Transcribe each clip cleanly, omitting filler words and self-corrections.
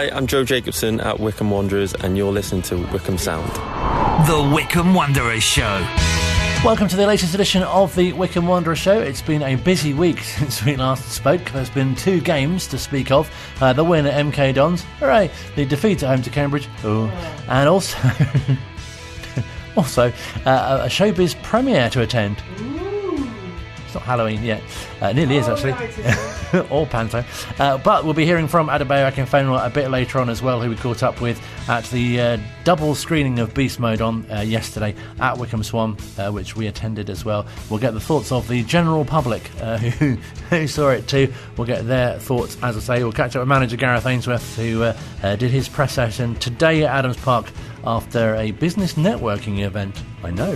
Hi, I'm Joe Jacobson at Wycombe Wanderers, and you're listening to Wycombe Sound. The Wycombe Wanderers Show. Welcome to the latest edition of the Wycombe Wanderers Show. It's been a busy week since we last spoke. There's been 2 games to speak of. The win at MK Dons, hooray! The defeat at home to Cambridge, and also a showbiz premiere to attend. It's not Halloween yet. Nearly is, actually. Or Panto. But we'll be hearing from Adebayo Akinfenwa a bit later on as well, who we caught up with at the double screening of Beast Mode on yesterday at Wycombe Swan, which we attended as well. We'll get the thoughts of the general public who saw it too. We'll get their thoughts, as I say. We'll catch up with manager Gareth Ainsworth, who did his press session today at Adams Park after a business networking event. I know.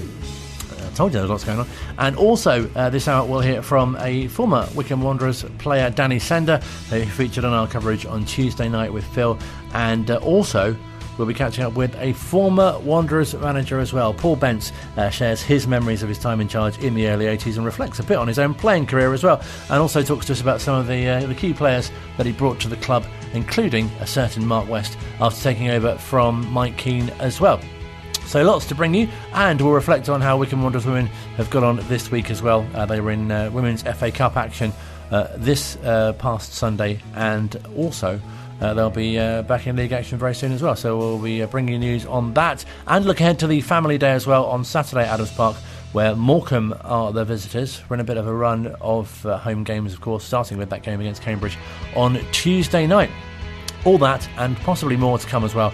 I told you there was lots going on. And also this hour we'll hear from a former Wycombe Wanderers player, Danny Sender, who featured on our coverage on Tuesday night with Phil. And also we'll be catching up with a former Wanderers manager as well. Paul Bence shares his memories of his time in charge in the early 80s and reflects a bit on his own playing career as well, and also talks to us about some of the key players that he brought to the club, including a certain Mark West after taking over from Mike Keane as well. So lots to bring you, and we'll reflect on how Wycombe Wanderers women have got on this week as well. They were in Women's FA Cup action this past Sunday, and also they'll be back in league action very soon as well. So we'll be bringing you news on that, and look ahead to the Family Day as well on Saturday at Adams Park, where Morecambe are the visitors. We're in a bit of a run of home games, of course, starting with that game against Cambridge on Tuesday night. All that and possibly more to come as well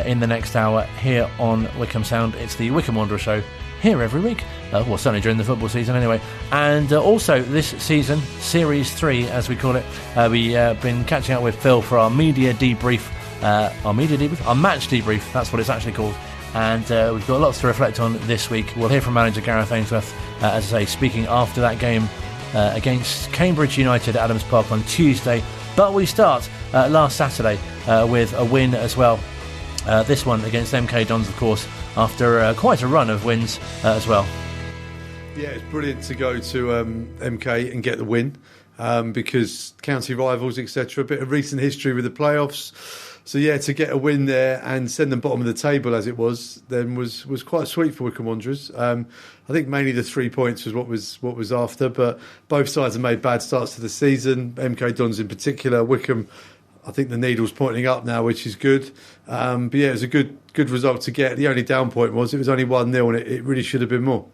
in the next hour here on Wycombe Sound. It's the Wycombe Wanderers Show here every week. Well, certainly during the football season anyway. And also this season, Series 3 as we call it, we've been catching up with Phil for our media debrief. Our match debrief, that's what it's actually called. And we've got lots to reflect on this week. We'll hear from manager Gareth Ainsworth, as I say, speaking after that game against Cambridge United at Adams Park on Tuesday. But we start last Saturday with a win as well. This one against MK Dons, of course, after quite a run of wins as well. Yeah, it's brilliant to go to MK and get the win because county rivals, etc. A bit of recent history with the playoffs. So yeah, to get a win there and send them bottom of the table as it was, then was quite sweet for Wycombe Wanderers. I think mainly the 3 points was what was after, but both sides have made bad starts to the season. MK Dons in particular, Wycombe, I think the needle's pointing up now, which is good. But yeah, it was a good result to get. The only down point was it was only 1-0, and it really should have been more.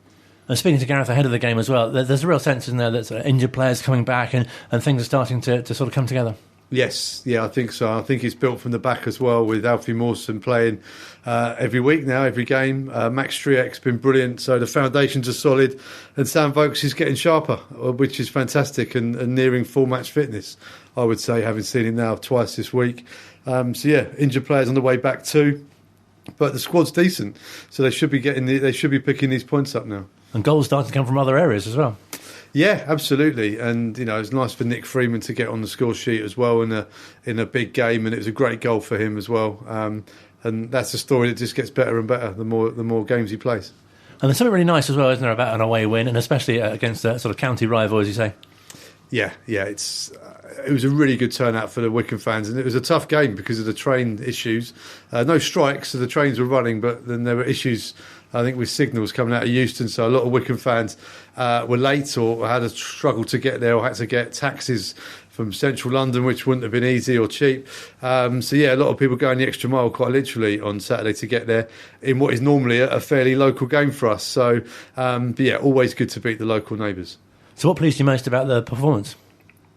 And speaking to Gareth ahead of the game as well, there's a real sense in there that sort of injured players coming back and things are starting to sort of come together. Yes, yeah, I think so. I think it's built from the back as well, with Alfie Mawson playing every week now, every game. Max Striek's been brilliant, so the foundations are solid, and Sam Vokes is getting sharper, which is fantastic, and nearing full match fitness, I would say, having seen him now twice this week. So yeah, injured players on the way back too, but the squad's decent, so they should be picking these points up now. And goals starting to come from other areas as well. Yeah, absolutely, and it's nice for Nick Freeman to get on the score sheet as well in a big game, and it was a great goal for him as well. And that's a story that just gets better and better the more games he plays. And there's something really nice as well, isn't there, about an away win, and especially against a sort of county rival, as you say. Yeah, it was a really good turnout for the Wycombe fans, and it was a tough game because of the train issues. No strikes, so the trains were running, but then there were issues, I think, with signals coming out of Euston, so a lot of Wycombe fans were late or had a struggle to get there, or had to get taxis from central London, which wouldn't have been easy or cheap. So yeah, a lot of people going the extra mile, quite literally, on Saturday to get there in what is normally a fairly local game for us. So but yeah, always good to beat the local neighbours. So what pleased you most about the performance?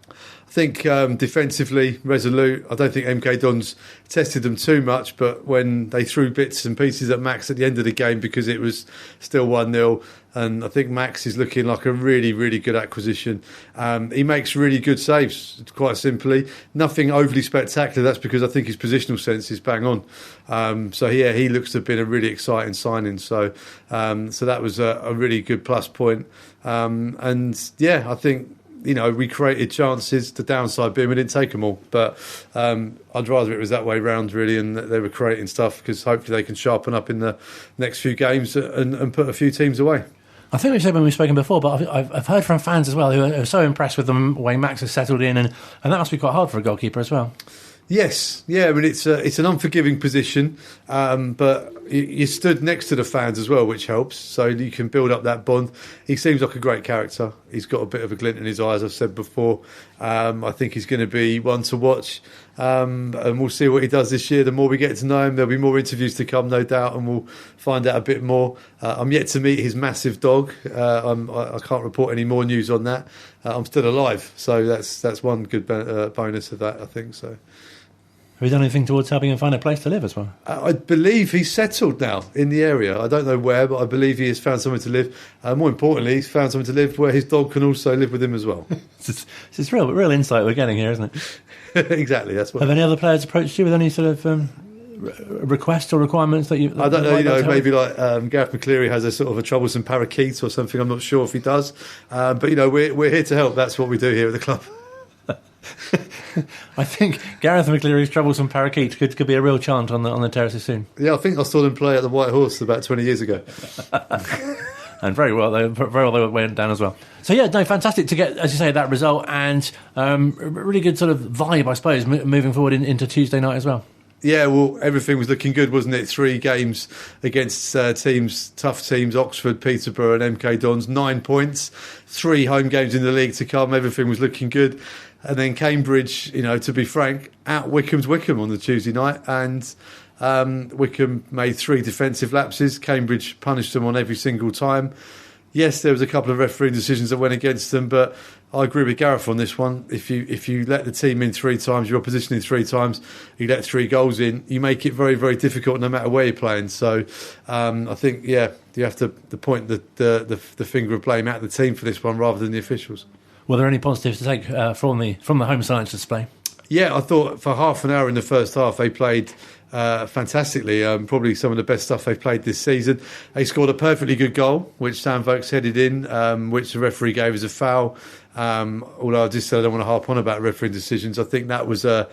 I think defensively, resolute. I don't think MK Dons tested them too much, but when they threw bits and pieces at Max at the end of the game, because it was still 1-0, and I think Max is looking like a really, really good acquisition. He makes really good saves, quite simply. Nothing overly spectacular. That's because I think his positional sense is bang on. So yeah, he looks to have been a really exciting signing. So that was a really good plus point. And yeah, I think, we created chances. The downside being we didn't take them all. But I'd rather it was that way round, really, and that they were creating stuff, because hopefully they can sharpen up in the next few games and put a few teams away. I think we've said when we've spoken before, but I've heard from fans as well who are so impressed with the way Max has settled in, and that must be quite hard for a goalkeeper as well. Yes, yeah. I mean, it's an unforgiving position, but you stood next to the fans as well, which helps. So you can build up that bond. He seems like a great character. He's got a bit of a glint in his eye, as I've said before. I think he's going to be one to watch, and we'll see what he does this year. The more we get to know him, there'll be more interviews to come, no doubt, and we'll find out a bit more. I'm yet to meet his massive dog. I can't report any more news on that. I'm still alive, so that's one good bonus of that, I think. So. Have you done anything towards helping him find a place to live as well? I believe he's settled now in the area. I don't know where, but I believe he has found somewhere to live. More importantly, he's found somewhere to live where his dog can also live with him as well. It's real insight we're getting here, isn't it? Exactly. That's what. Have any other players approached you with any sort of requests or requirements that you? I don't know. Maybe like Gareth McCleary has a sort of a troublesome parakeet or something. I'm not sure if he does, but we're here to help. That's what we do here at the club. I think Gareth McCleary's troublesome parakeet could be a real chant on the terraces soon. Yeah, I think I saw them play at the White Horse about 20 years ago. And very well they went down as well. So yeah, no, fantastic to get, as you say, that result, and really good sort of vibe, I suppose, moving forward into Tuesday night as well. Yeah, well, everything was looking good, wasn't it? 3 games against tough teams, Oxford, Peterborough and MK Dons, 9 points, 3 home games in the league to come. Everything was looking good. And then Cambridge, to be frank, out Wycombe's Wycombe on the Tuesday night, and Wycombe made 3 defensive lapses. Cambridge punished them on every single time. Yes, there was a couple of refereeing decisions that went against them, but I agree with Gareth on this one. If you let the team in 3 times, your opposition in 3 times, you let 3 goals in, you make it very, very difficult no matter where you're playing. So I think, you have to point the finger of blame at the team for this one rather than the officials. Were there any positives to take from the home science display? Yeah, I thought for half an hour in the first half they played fantastically. Probably some of the best stuff they've played this season. They scored a perfectly good goal, which Sam Vokes headed in, which the referee gave as a foul. Although I just said I don't want to harp on about refereeing decisions. I think that was a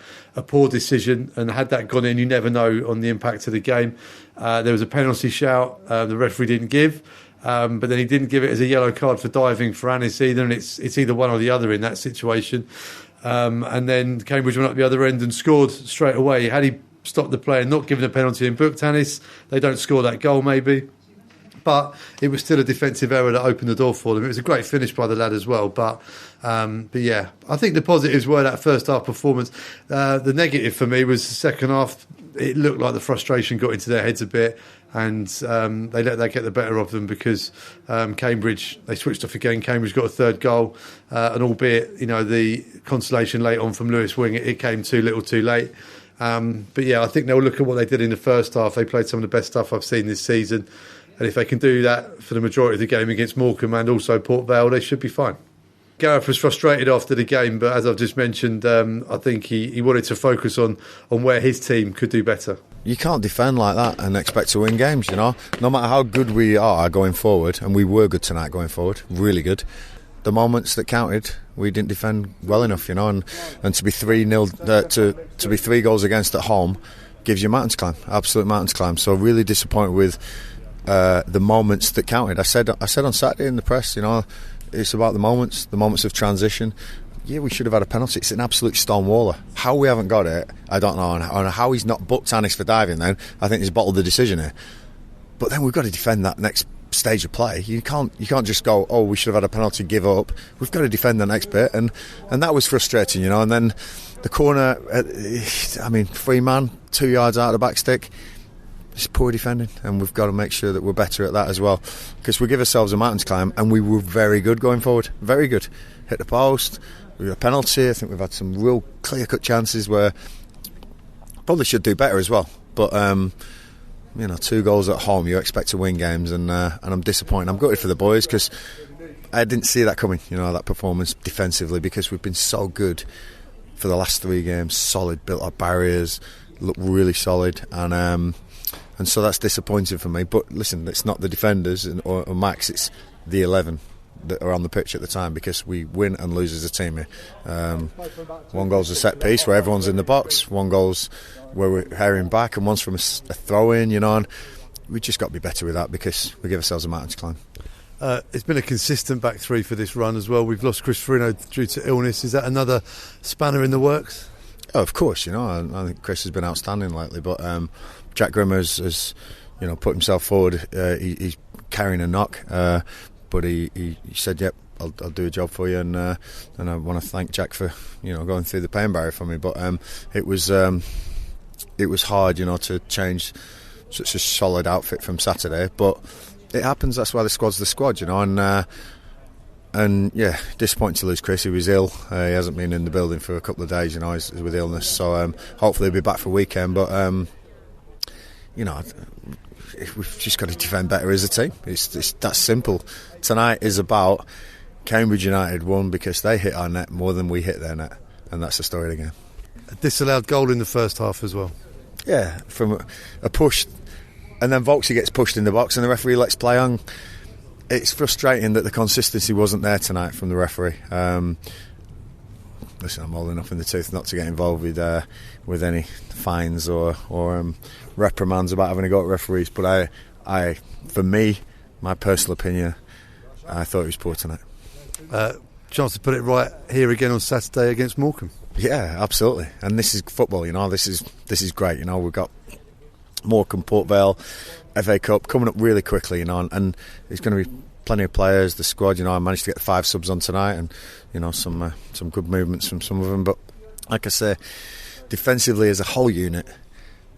poor decision, and had that gone in, you never know on the impact of the game. There was a penalty shout the referee didn't give. But then he didn't give it as a yellow card for diving for Anis either, and it's either one or the other in that situation. And then Cambridge went up the other end and scored straight away. Had he stopped the play and not given a penalty and booked Anis, they don't score that goal maybe. But it was still a defensive error that opened the door for them. It was a great finish by the lad as well. But yeah, I think the positives were that first half performance. The negative for me was the second half. It looked like the frustration got into their heads a bit, and they let that get the better of them because Cambridge, they switched off again. Cambridge got a 3rd goal, and albeit the consolation late on from Lewis Wing, it came too little too late. But yeah, I think they'll look at what they did in the first half. They played some of the best stuff I've seen this season, and if they can do that for the majority of the game against Morecambe and also Port Vale, they should be fine. Gareth was frustrated after the game, but as I've just mentioned, I think he wanted to focus on where his team could do better. You can't defend like that and expect to win games, No matter how good we are going forward, and we were good tonight going forward, really good. The moments that counted, we didn't defend well enough, and to be 3-0, to be 3 goals against at home gives you mountains climb, absolute mountains climb. So really disappointed with the moments that counted. I said on Saturday in the press, it's about the moments of transition. Yeah, we should have had a penalty. It's an absolute stonewaller. How we haven't got it, I don't know. And how he's not booked Anis for diving then, I think he's bottled the decision here. But then we've got to defend that next stage of play. You can't just go, oh, we should have had a penalty, give up. We've got to defend the next bit. And that was frustrating, And then the corner, 3 man, 2 yards out of the back stick. It's poor defending, and we've got to make sure that we're better at that as well, because we give ourselves a mountains climb, and we were very good going forward, very good. Hit the post, we got a penalty. I think we've had some real clear-cut chances where probably should do better as well. But 2 goals at home, you expect to win games, and I'm disappointed. I'm gutted for the boys because I didn't see that coming. That performance defensively, because we've been so good for the last 3 games, solid, built up barriers, look really solid, and so that's disappointing for me. But listen, it's not the defenders or Max, it's the 11 that are on the pitch at the time, because we win and lose as a team here. 1 goal's a set piece where everyone's in the box, 1 goal's where we're herring back, and one's from a throw-in, and we just got to be better with that, because we give ourselves a mountain to climb. It's been a consistent back 3 for this run as well. We've lost Chris Farino due to illness. Is that another spanner in the works? Oh, of course, I think Chris has been outstanding lately, but Jack Grimmer has put himself forward. He's carrying a knock, but he said, "Yep, I'll do a job for you," and I want to thank Jack for going through the pain barrier for me. But it was hard, to change such a solid outfit from Saturday, but it happens. That's why the squad's the squad, and yeah, disappointing to lose Chris. He was ill. He hasn't been in the building for a couple of days, he's with illness. So hopefully he'll be back for weekend. But we've just got to defend better as a team. It's that simple. Tonight is about Cambridge United won because they hit our net more than we hit their net, and that's the story of the game. A disallowed goal in the first half as well. Yeah, from a push, and then Volksy gets pushed in the box and the referee lets play on. It's frustrating that the consistency wasn't there tonight from the referee. Listen, I'm old enough in the tooth not to get involved with any fines or reprimands about having a go at referees, but I, for me, my personal opinion, I thought he was poor tonight. Chance to put it right here again on Saturday against Morecambe. Yeah, absolutely. And this is football, This is great. We've got Morecambe, Port Vale, FA Cup coming up really quickly, and there's going to be plenty of players. The squad, I managed to get 5 subs on tonight, and some good movements from some of them. But like I say, defensively as a whole unit,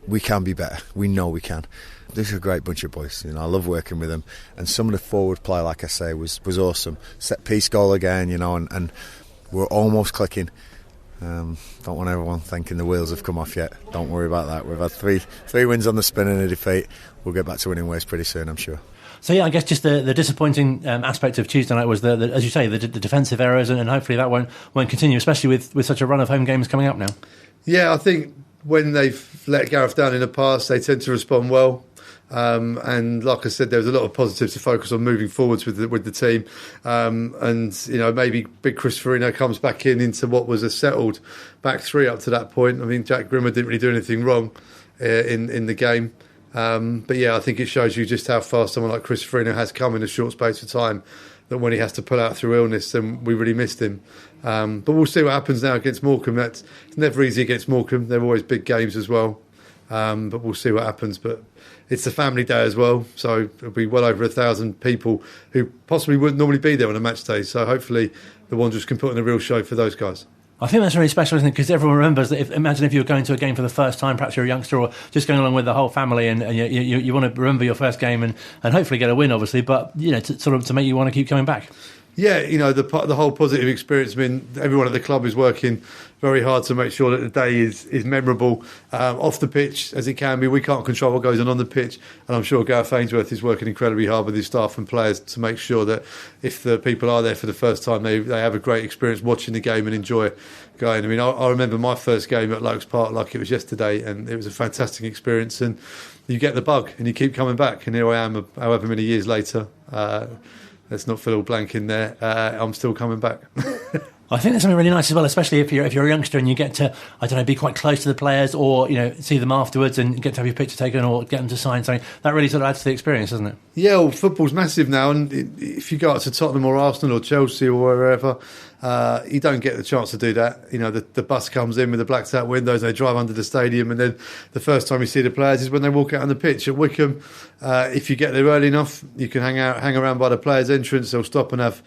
we can be better. We know we can. This is a great bunch of boys. I love working with them, and some of the forward play, like I say, was awesome. Set piece goal again, and we're almost clicking. Don't want everyone thinking the wheels have come off yet. Don't worry about that. We've had three wins on the spin and a defeat. We'll get back to winning ways pretty soon, I'm sure. So yeah, I guess just the disappointing aspect of Tuesday night was the as you say, the defensive errors, and hopefully that won't continue, especially with such a run of home games coming up now. Yeah, I think when they've let Gareth down in the past, they tend to respond well. And like I said, there was a lot of positives to focus on moving forwards with the team. And maybe Big Chris Farina comes back into what was a settled back three up to that point. I mean, Jack Grimmer didn't really do anything wrong in the game. But yeah, I think it shows you just how far someone like Chris Farina has come in a short space of time, that when he has to pull out through illness, then we really missed him. But we'll see what happens now against Morecambe. It's never easy against Morecambe. They're always big games as well. But we'll see what happens. But it's a family day as well, so it'll be well over 1,000 people who possibly wouldn't normally be there on a match day. So hopefully the Wanderers can put on a real show for those guys. I think that's really special, isn't it? Because everyone remembers that. Imagine if you were going to a game for the first time, perhaps you're a youngster, or just going along with the whole family, and you want to remember your first game and hopefully get a win, obviously. But to make you want to keep coming back. Yeah, the whole positive experience. I mean, everyone at the club is working very hard to make sure that the day is memorable off the pitch as it can be. We can't control what goes on the pitch, and I'm sure Gareth Ainsworth is working incredibly hard with his staff and players to make sure that if the people are there for the first time, they have a great experience watching the game and enjoy going. I mean, I remember my first game at Lokes Park like it was yesterday, and it was a fantastic experience. And you get the bug, and you keep coming back. And here I am, however many years later. Let's not fill all blank in there. I'm still coming back. I think there's something really nice as well, especially if you're a youngster and you get to, be quite close to the players, or see them afterwards and get to have your picture taken or get them to sign something. That really sort of adds to the experience, doesn't it? Yeah, well, football's massive now, and if you go out to Tottenham or Arsenal or Chelsea or wherever, you don't get the chance to do that. The bus comes in with the blacked out windows, they drive under the stadium, and then the first time you see the players is when they walk out on the pitch. At Wycombe, if you get there early enough, you can hang around by the players' entrance. They'll stop and have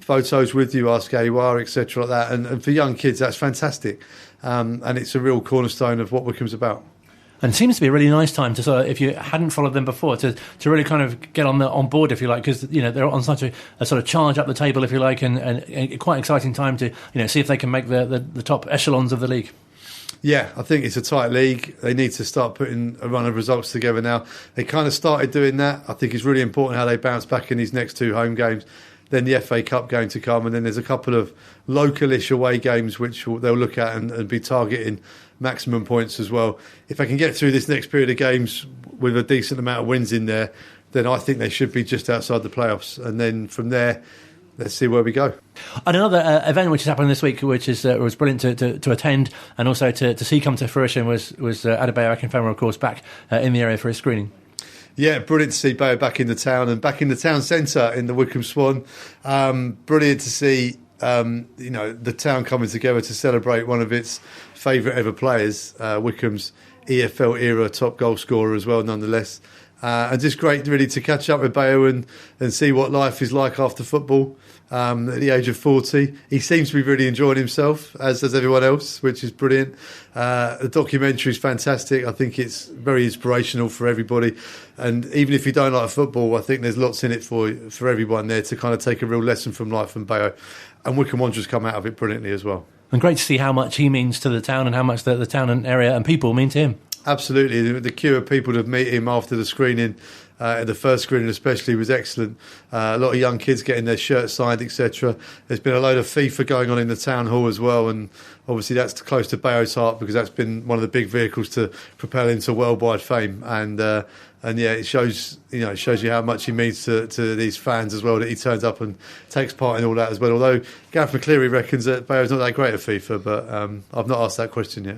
photos with you, ask how you are, etc. like that. And for young kids, that's fantastic. And it's a real cornerstone of what Wycombe's about. And it seems to be a really nice time to sort of, if you hadn't followed them before, to really kind of get on board, if you like, because they're on such a sort of charge up the table, if you like, and quite exciting time to see if they can make the top echelons of the league. Yeah, I think it's a tight league. They need to start putting a run of results together now. They kind of started doing that. I think it's really important how they bounce back in these next 2 home games. Then the FA Cup going to come, and then there's a couple of localish away games which they'll look at and be targeting maximum points as well. If they can get through this next period of games with a decent amount of wins in there, then I think they should be just outside the playoffs. And then from there, let's see where we go. And another event which has happened this week, which was brilliant to attend and also to see come to fruition, was Adebayo Akinfenwa, of course, back in the area for his screening. Yeah, brilliant to see Bayo back in the town and back in the town centre in the Wycombe Swan. Brilliant to see the town coming together to celebrate one of its favourite ever players, Wycombe's EFL era top goal scorer as well, nonetheless. And just great, really, to catch up with Bayo and see what life is like after football at the age of 40. He seems to be really enjoying himself, as does everyone else, which is brilliant. The documentary is fantastic. I think it's very inspirational for everybody. And even if you don't like football, I think there's lots in it for everyone there to kind of take a real lesson from life from Bayo. And Wycombe Wanderers come out of it brilliantly as well. And great to see how much he means to the town and how much the town and area and people mean to him. Absolutely. The queue of people to meet him after the screening, the first screening especially, was excellent. A lot of young kids getting their shirts signed, etc. There's been a load of FIFA going on in the town hall as well, and obviously that's close to Bayo's heart because that's been one of the big vehicles to propel him to worldwide fame. And yeah, it shows you how much he means to these fans as well, that he turns up and takes part in all that as well. Although Gareth McCleary reckons that Bayo's not that great at FIFA, but I've not asked that question yet.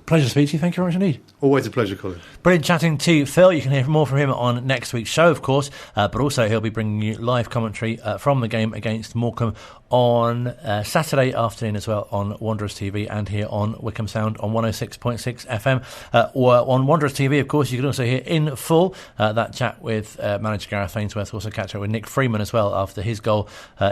Pleasure to speak to you. Thank you very much indeed. Always a pleasure, Colin. Brilliant chatting to Phil. You can hear more from him on next week's show, of course, but also he'll be bringing you live commentary from the game against Morecambe on Saturday afternoon as well on Wanderers TV and here on Wycombe Sound on 106.6 FM. On Wanderers TV, of course, you can also hear in full that chat with manager Gareth Ainsworth. Also catch up with Nick Freeman as well after his goal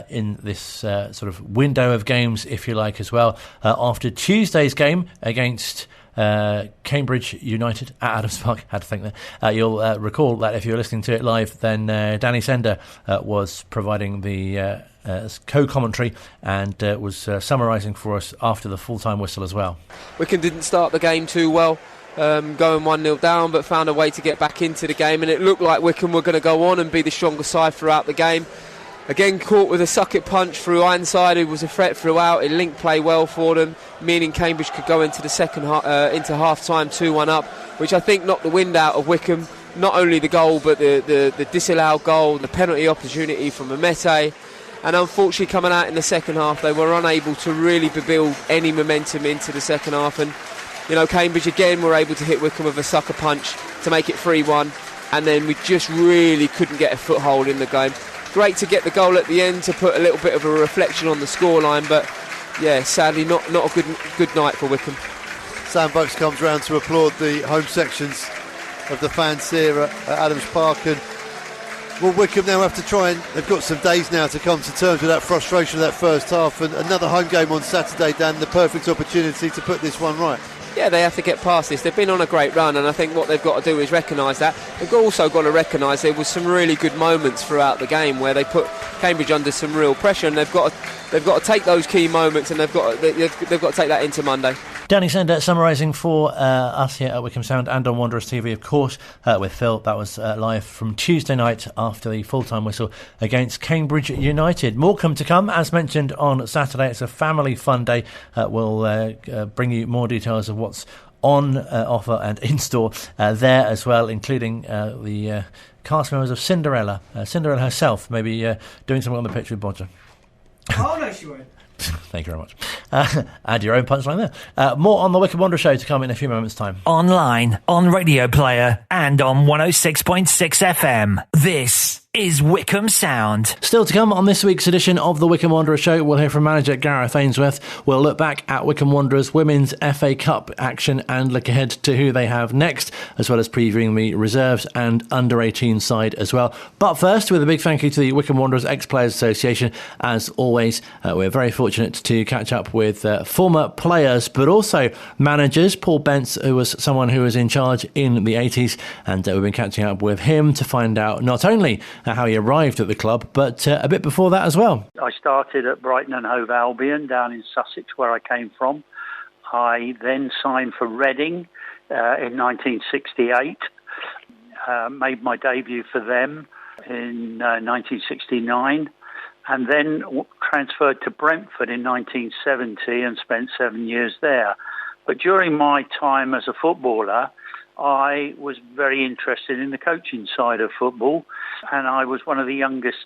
in this sort of window of games, if you like, as well. After Tuesday's game against Cambridge United at Adams Park, had to think there. You'll recall that if you were listening to it live, then Danny Sender was providing the co-commentary and was summarising for us after the full-time whistle as well. Wycombe didn't start the game too well, going 1-0 down, but found a way to get back into the game, and it looked like Wycombe were going to go on and be the stronger side throughout the game. Again, caught with a suck-it punch through Ironside, who was a threat throughout. It linked play well for them, meaning Cambridge could go into the second into half-time 2-1 up, which I think knocked the wind out of Wycombe. Not only the goal, but the disallowed goal, the penalty opportunity from Amete. And unfortunately, coming out in the second half, they were unable to really build any momentum into the second half. And, Cambridge again were able to hit Wycombe with a sucker punch to make it 3-1. And then we just really couldn't get a foothold in the game. Great to get the goal at the end to put a little bit of a reflection on the scoreline, but yeah, sadly not a good night for Wycombe. Sam Bucks comes round to applaud the home sections of the fans here at Adams Park, and Wycombe now have to try and they've got some days now to come to terms with that frustration of that first half, and another home game on Saturday, Dan, the perfect opportunity to put this one right. Yeah, they have to get past this. They've been on a great run, and I think what they've got to do is recognise that. They've also got to recognise there was some really good moments throughout the game where they put Cambridge under some real pressure, and they've got to take those key moments, and they've got to take that into Monday. Danny Sender summarising for us here at Wycombe Sound and on Wanderers TV, of course, with Phil. That was live from Tuesday night after the full-time whistle against Cambridge United. Morecambe to come, as mentioned, on Saturday. It's a family fun day. We'll bring you more details of what's on offer and in store there as well, including the cast members of Cinderella. Cinderella herself maybe doing something on the pitch with Bodger. Oh, no, she won't. Thank you very much. Add your own punchline there. More on the Wycombe Wanderers Show to come in a few moments' time. Online, on Radio Player, and on 106.6 FM. This is Wycombe Sound. Still to come on this week's edition of the Wycombe Wanderers Show, we'll hear from manager Gareth Ainsworth. We'll look back at Wycombe Wanderers Women's FA Cup action and look ahead to who they have next, as well as previewing the reserves and under-18 side as well. But first, with a big thank you to the Wycombe Wanderers Ex-Players Association. As always, we're very fortunate to catch up with former players, but also managers. Paul Bence, who was someone who was in charge in the 80s, and we've been catching up with him to find out not only how he arrived at the club, but a bit before that as well. I started at Brighton and Hove Albion down in Sussex, where I came from. I then signed for Reading in 1968, made my debut for them in 1969, and then transferred to Brentford in 1970 and spent 7 years there. But during my time as a footballer, I was very interested in the coaching side of football, and I was one of the youngest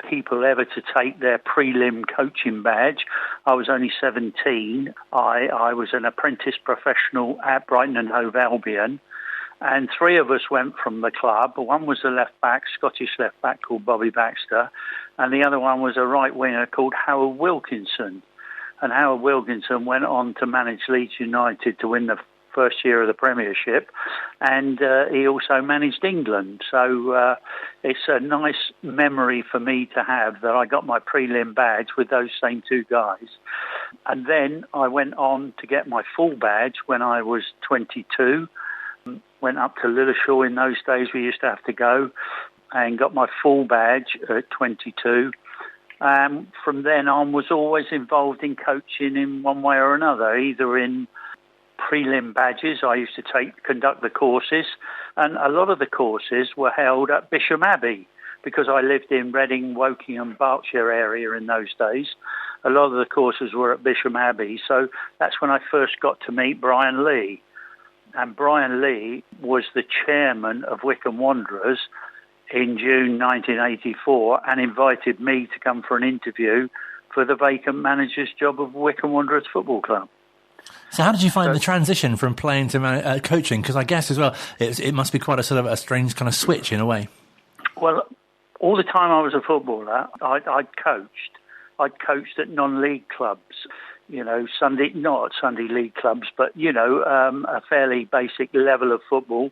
people ever to take their prelim coaching badge. I was only 17. I was an apprentice professional at Brighton and Hove Albion, and three of us went from the club. One was a left-back, Scottish left-back called Bobby Baxter, and the other one was a right winger called Howard Wilkinson. And Howard Wilkinson went on to manage Leeds United to win the first year of the Premiership, and he also managed England. So it's a nice memory for me to have that I got my prelim badge with those same two guys. And then I went on to get my full badge when I was 22, went up to Lilleshall. In those days we used to have to go, and got my full badge at 22. From then on was always involved in coaching in one way or another, either in prelim badges. I used to conduct the courses, and a lot of the courses were held at Bisham Abbey because I lived in Reading, Woking and Berkshire area in those days. A lot of the courses were at Bisham Abbey, so that's when I first got to meet Brian Lee. And Brian Lee was the chairman of Wycombe Wanderers in June 1984 and invited me to come for an interview for the vacant manager's job of Wycombe Wanderers Football Club. So how did you find the transition from playing to coaching? Because I guess as well, it must be quite a sort of a strange kind of switch in a way. Well, all the time I was a footballer, I'd coached. I'd coached at non-league clubs, not Sunday league clubs, but, a fairly basic level of football.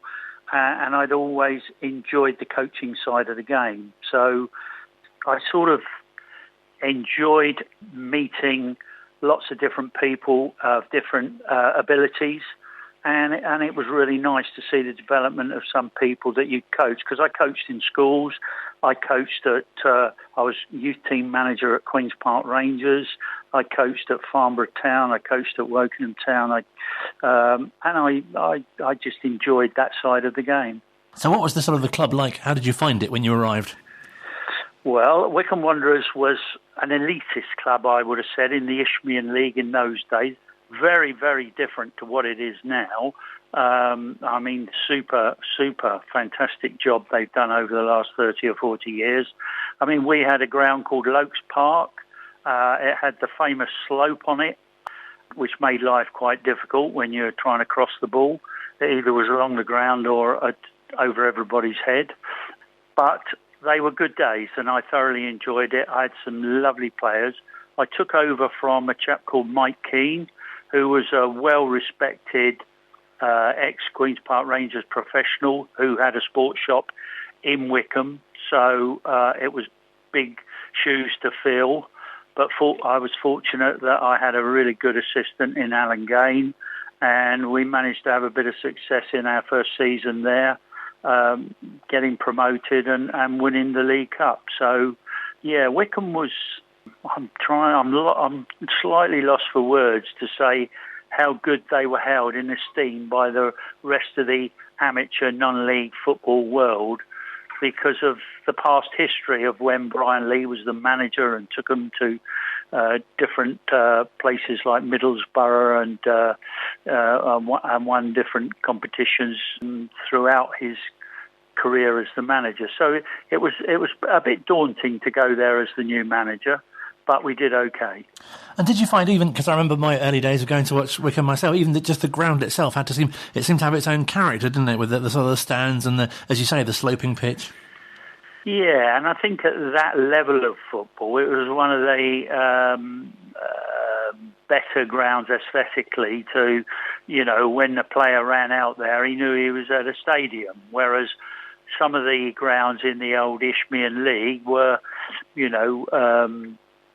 And I'd always enjoyed the coaching side of the game. So I sort of enjoyed meeting lots of different people of different abilities. And it was really nice to see the development of some people that you coach, because I coached in schools. I coached I was youth team manager at Queen's Park Rangers. I coached at Farnborough Town. I coached at Woking Town. I just enjoyed that side of the game. So what was the sort of the club like? How did you find it when you arrived? Well, Wycombe Wanderers was an elitist club, I would have said, in the Isthmian League in those days. Very, very different to what it is now. Super, fantastic job they've done over the last 30 or 40 years. We had a ground called Lokes Park. It had the famous slope on it, which made life quite difficult when you're trying to cross the ball. It either was along the ground or over everybody's head. But they were good days, and I thoroughly enjoyed it. I had some lovely players. I took over from a chap called Mike Keane, who was a well-respected ex-Queen's Park Rangers professional who had a sports shop in Wycombe. So it was big shoes to fill. But I was fortunate that I had a really good assistant in Alan Gain, and we managed to have a bit of success in our first season there, getting promoted and winning the League Cup. So, yeah, Wycombe was... I'm slightly lost for words to say how good they were held in esteem by the rest of the amateur non-league football world because of the past history of when Brian Lee was the manager and took them to different places like Middlesbrough and won different competitions throughout his career as the manager. So it was a bit daunting to go there as the new manager, but we did okay. And did you find, even because I remember my early days of going to watch Wycombe myself, even just the ground itself seemed to have its own character, didn't it, with the sort of the stands and as you say, the sloping pitch? Yeah, and I think at that level of football, it was one of the better grounds aesthetically to, when the player ran out there, he knew he was at a stadium, whereas some of the grounds in the old Isthmian League were,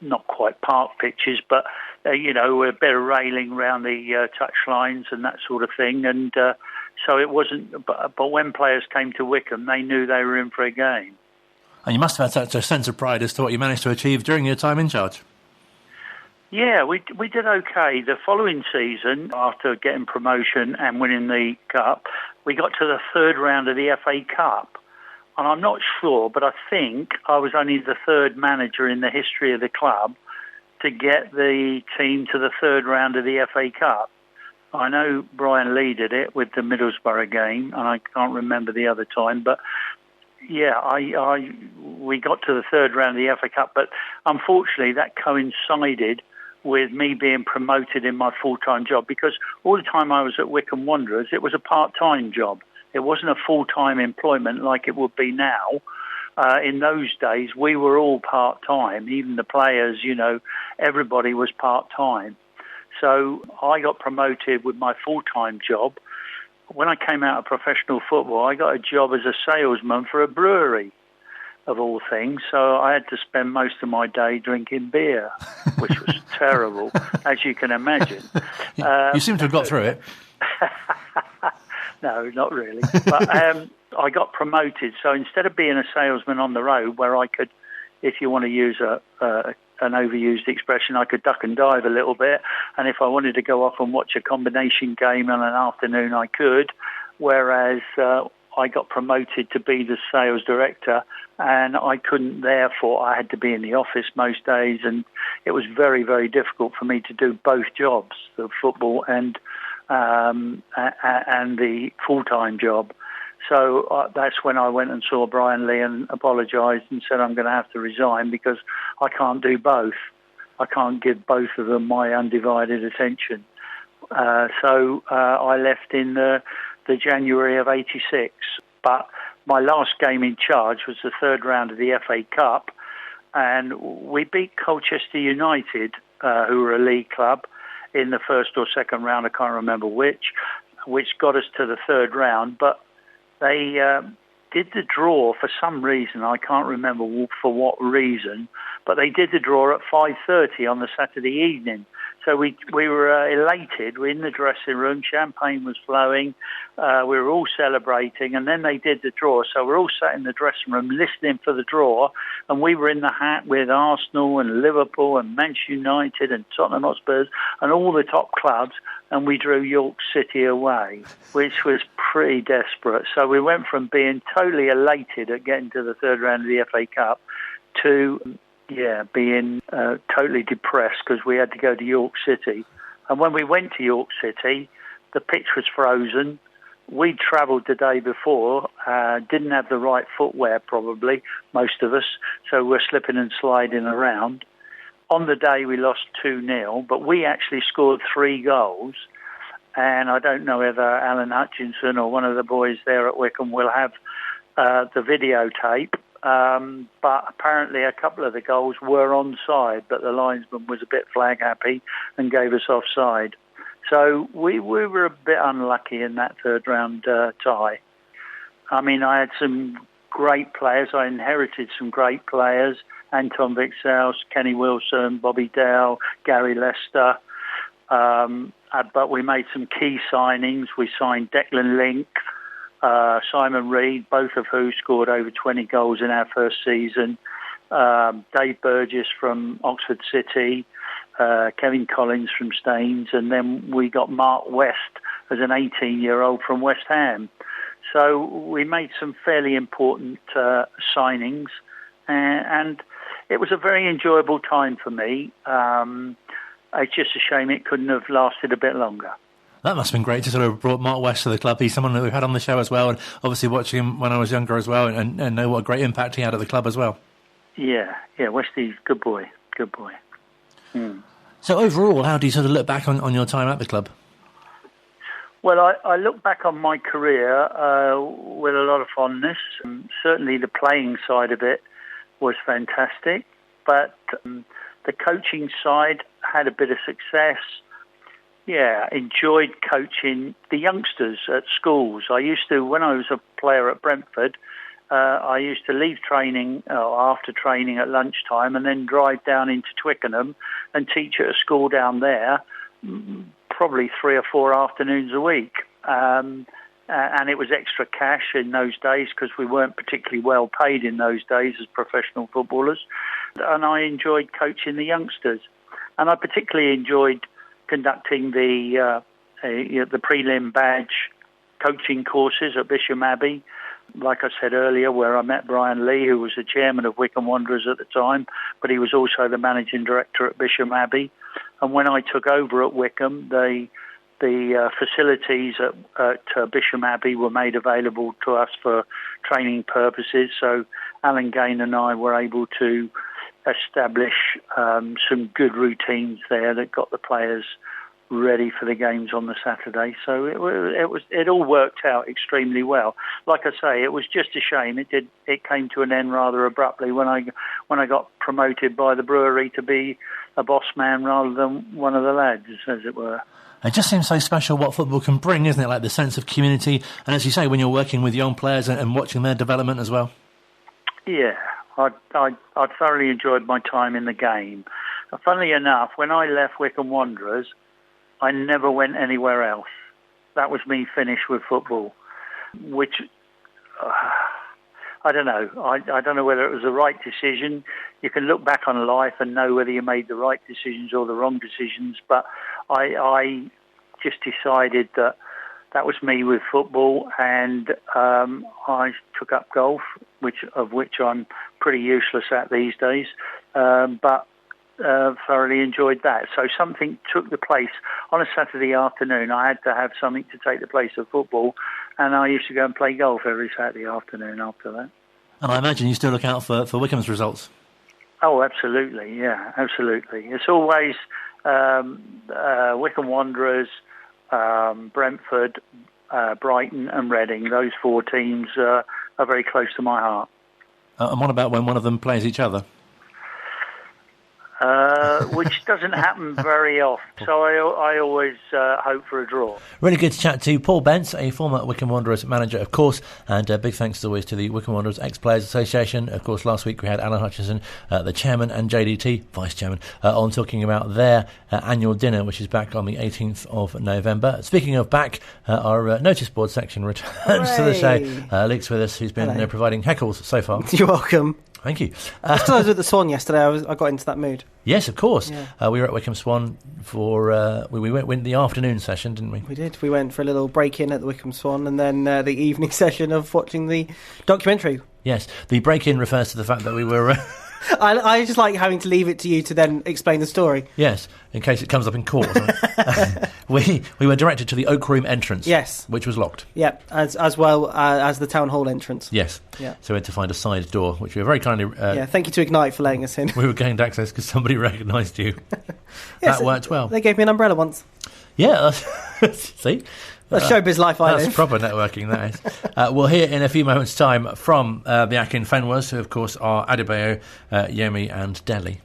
not quite park pitches, but, a bit of railing around the touch lines and that sort of thing. And so it wasn't, but when players came to Wycombe, they knew they were in for a game. And you must have had such a sense of pride as to what you managed to achieve during your time in charge. Yeah, we did okay. The following season, after getting promotion and winning the Cup, we got to the third round of the FA Cup. And I'm not sure, but I think I was only the third manager in the history of the club to get the team to the third round of the FA Cup. I know Brian Lee did it with the Middlesbrough game, and I can't remember the other time, but yeah, we got to the third round of the FA Cup, but unfortunately that coincided with me being promoted in my full-time job, because all the time I was at Wycombe Wanderers, it was a part-time job. It wasn't a full-time employment like it would be now. in those days, we were all part-time. Even the players, everybody was part-time. So I got promoted with my full-time job. When I came out of professional football, I got a job as a salesman for a brewery, of all things. So I had to spend most of my day drinking beer, which was terrible, as you can imagine. You seem to have got through it. No, not really. But I got promoted. So instead of being a salesman on the road, where I could, if you want to use an overused expression, I could duck and dive a little bit. And if I wanted to go off and watch a combination game on an afternoon, I could. Whereas I got promoted to be the sales director, and I couldn't, therefore, I had to be in the office most days. And it was very, very difficult for me to do both jobs, the football and the full-time job. So that's when I went and saw Brian Lee and apologised and said I'm going to have to resign because I can't do both. I can't give both of them my undivided attention. So I left in the January of '86. But my last game in charge was the third round of the FA Cup, and we beat Colchester United, who were a league club, in the first or second round, I can't remember which got us to the third round. But they did the draw for some reason. I can't remember for what reason, but they did the draw at 5:30 on the Saturday evening. So we were elated. We're in the dressing room. Champagne was flowing. We were all celebrating. And then they did the draw. So we're all sat in the dressing room listening for the draw. And we were in the hat with Arsenal and Liverpool and Manchester United and Tottenham Hotspurs and all the top clubs. And we drew York City away, which was pretty desperate. So we went from being totally elated at getting to the third round of the FA Cup to being totally depressed because we had to go to York City. And when we went to York City, the pitch was frozen. We'd travelled the day before, didn't have the right footwear probably, most of us, so we're slipping and sliding around. On the day we lost 2-0, but we actually scored 3 goals. And I don't know whether Alan Hutchinson or one of the boys there at Wycombe will have the videotape. But apparently a couple of the goals were onside, but the linesman was a bit flag happy and gave us offside. So we were a bit unlucky in that third round tie. I mean, I had some great players. I inherited some great players. Anton Vixels, Kenny Wilson, Bobby Dale, Gary Lester. But we made some key signings. We signed Declan Link, Simon Reed, both of who scored over 20 goals in our first season. Dave Burgess from Oxford City, Kevin Collins from Staines, and then we got Mark West as an 18-year-old from West Ham. So we made some fairly important signings, and it was a very enjoyable time for me. It's just a shame it couldn't have lasted a bit longer. That must have been great to sort of brought Mark West to the club. He's someone that we've had on the show as well, and obviously watching him when I was younger as well, and know what a great impact he had at the club as well. Yeah, Westy's good boy. Mm. So overall, how do you sort of look back on your time at the club? Well, I look back on my career with a lot of fondness. Certainly the playing side of it was fantastic, but the coaching side had a bit of success. Yeah, enjoyed coaching the youngsters at schools. I used to, when I was a player at Brentford, I used to leave training after training at lunchtime and then drive down into Twickenham and teach at a school down there, probably 3 or 4 afternoons a week. And it was extra cash in those days because we weren't particularly well paid in those days as professional footballers. And I enjoyed coaching the youngsters. And I particularly enjoyed conducting the prelim badge coaching courses at Bisham Abbey, like I said earlier, where I met Brian Lee, who was the chairman of Wycombe Wanderers at the time, but he was also the managing director at Bisham Abbey. And when I took over at Wycombe, the facilities at Bisham Abbey were made available to us for training purposes. So Alan Gain and I were able to establish some good routines there that got the players ready for the games on the Saturday. So it all worked out extremely well. Like I say, it was just a shame it came to an end rather abruptly when I got promoted by the brewery to be a boss man rather than one of the lads, as it were. It just seems so special what football can bring, isn't it? Like the sense of community, and as you say, when you're working with young players and watching their development as well. Yeah, I thoroughly enjoyed my time in the game. Funnily enough, when I left Wycombe Wanderers, I never went anywhere else. That was me finished with football, which I don't know. I don't know whether it was the right decision. You can look back on life and know whether you made the right decisions or the wrong decisions, but I just decided that was me with football, and I took up golf, which I'm pretty useless at these days, but thoroughly enjoyed that. So something took the place. On a Saturday afternoon, I had to have something to take the place of football, and I used to go and play golf every Saturday afternoon after that. And I imagine you still look out for Wycombe's results. Oh, absolutely, yeah, absolutely. It's always Wycombe Wanderers, Brentford, Brighton and Reading. Those four teams are very close to my heart. And what about when one of them plays each other? Which doesn't happen very often, so I always hope for a draw. Really good to chat to Paul Bence, a former Wycombe Wanderers manager, of course, and big thanks as always to the Wycombe Wanderers Ex-Players Association. Of course, last week we had Alan Hutchinson, the chairman, and JDT, vice-chairman, on talking about their annual dinner, which is back on the 18th of November. Speaking of back, our notice board section returns to the show. Luke's with us, who's been providing heckles so far. You're welcome. Thank you. Because I was at the Swan yesterday, I got into that mood. Yes, of course. Yeah. We were at Wycombe Swan for... we went the afternoon session, didn't we? We did. We went for a little break-in at the Wycombe Swan and then the evening session of watching the documentary. Yes, the break-in refers to the fact that we were... I just like having to leave it to you to then explain the story. Yes, in case it comes up in court. We were directed to the Oak Room entrance. Yes. Which was locked. Yeah, as well as the Town Hall entrance. Yes. Yeah. So we had to find a side door, which we were very kindly... thank you to Ignite for letting us in. We were gained access because somebody recognised you. Yes, that worked well. They gave me an umbrella once. Yeah, see? That's showbiz life, I That's proper networking, that is. We'll hear in a few moments' time from the Akinfenwas, who, of course, are Adebayo, Yemi and Dele.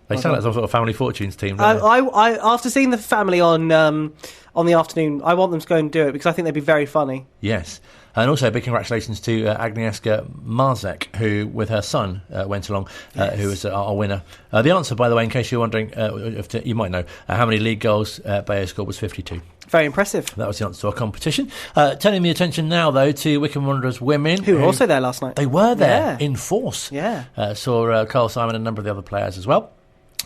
They sound like some sort of family fortunes team, don't they? I after seeing the family on the afternoon, I want them to go and do it because I think they'd be very funny. Yes. And also big congratulations to Agnieszka Marzek, who, with her son, went along, who was our winner. The answer, by the way, in case you're wondering, you might know, how many league goals Bayo scored was 52. Very impressive. That was the answer to our competition. Turning the attention now, though, to Wycombe Wanderers women. Who were also there last night. They were there in force. Yeah. Saw Carl Simon and a number of the other players as well.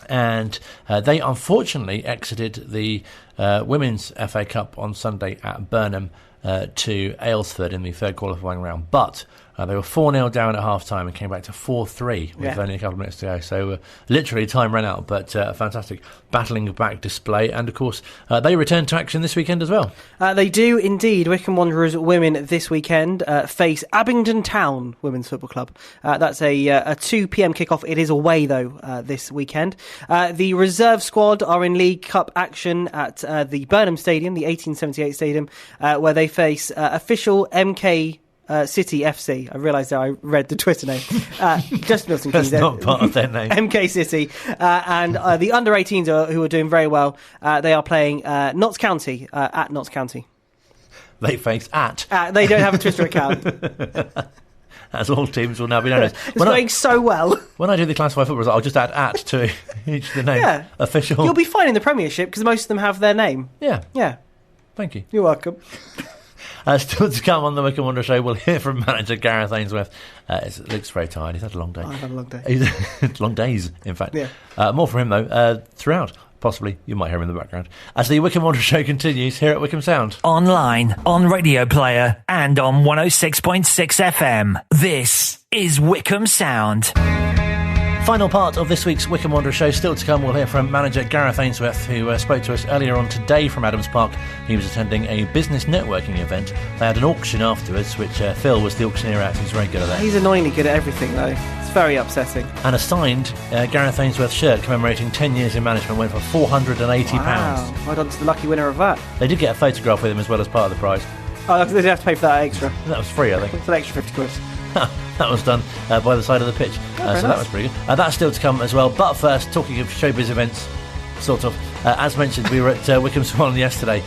And they unfortunately exited the Women's FA Cup on Sunday at Burnham to Aylesford in the third qualifying round. But they were 4-0 down at half-time and came back to 4-3 with only a couple of minutes to go. So literally time ran out, but a fantastic battling back display. And, of course, they return to action this weekend as well. They do indeed. Wycombe Wanderers women this weekend face Abingdon Town Women's Football Club. That's a 2 p.m. kickoff. It is away, though, this weekend. The reserve squad are in League Cup action at the Burnham Stadium, the 1878 Stadium, where they face official MK City FC. I realised that I read the Twitter name. Just Milton Keynes. That's not part of their name. MK City. And the under-18s who are doing very well, they are playing Notts County at Notts County. They face at. They don't have a Twitter account. As all teams will now be known as. It's going so well. When I do the classified football result, I'll just add at to each of the name. Yeah. Official. You'll be fine in the Premiership because most of them have their name. Yeah. Yeah. Thank you. You're welcome. Still to come on the Wycombe Wanderers Show, we'll hear from manager Gareth Ainsworth. Luke's very tired. He's had a long day. I've had a long day. Long days, in fact. Yeah. More from him, though, throughout. Possibly, you might hear him in the background. As the Wycombe Wanderers Show continues here at Wycombe Sound. Online, on Radio Player, and on 106.6 FM. This is Wycombe Sound. Final part of this week's Wycombe Wanderers Show still to come. We'll hear from manager Gareth Ainsworth, who spoke to us earlier on today from Adams Park. He was attending a business networking event. They had an auction afterwards, which Phil was the auctioneer at. He's very good at that. He's annoyingly good at everything, though. It's very upsetting. And a signed Gareth Ainsworth shirt commemorating 10 years in management went for £480. Wow. Well done to the lucky winner of that. They did get a photograph with him as well as part of the prize. Oh, they did have to pay for that extra. That was free, I think. It's an extra 50 quid. That was done by the side of the pitch. So nice. That was pretty good. That's still to come as well. But first, talking of showbiz events, sort of, as mentioned, we were at Wycombe Swan yesterday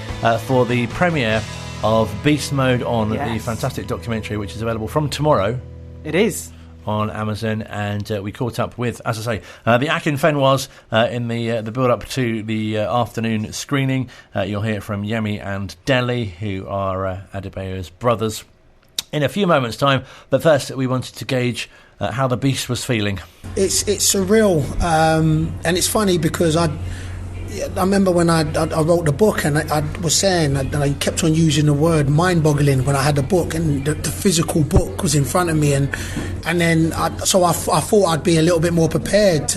for the premiere of Beast Mode On, the fantastic documentary, which is available from tomorrow. It is. On Amazon, and we caught up with, as I say, the Akinfenwas in the build-up to the afternoon screening. You'll hear from Yemi and Dele, who are Adebayo's brothers, in a few moments' time. But first, we wanted to gauge how the Beast was feeling. It's surreal, and it's funny because I remember when I wrote the book, and I was saying, and I kept on using the word mind-boggling when I had the book, and the physical book was in front of me, and then I thought I'd be a little bit more prepared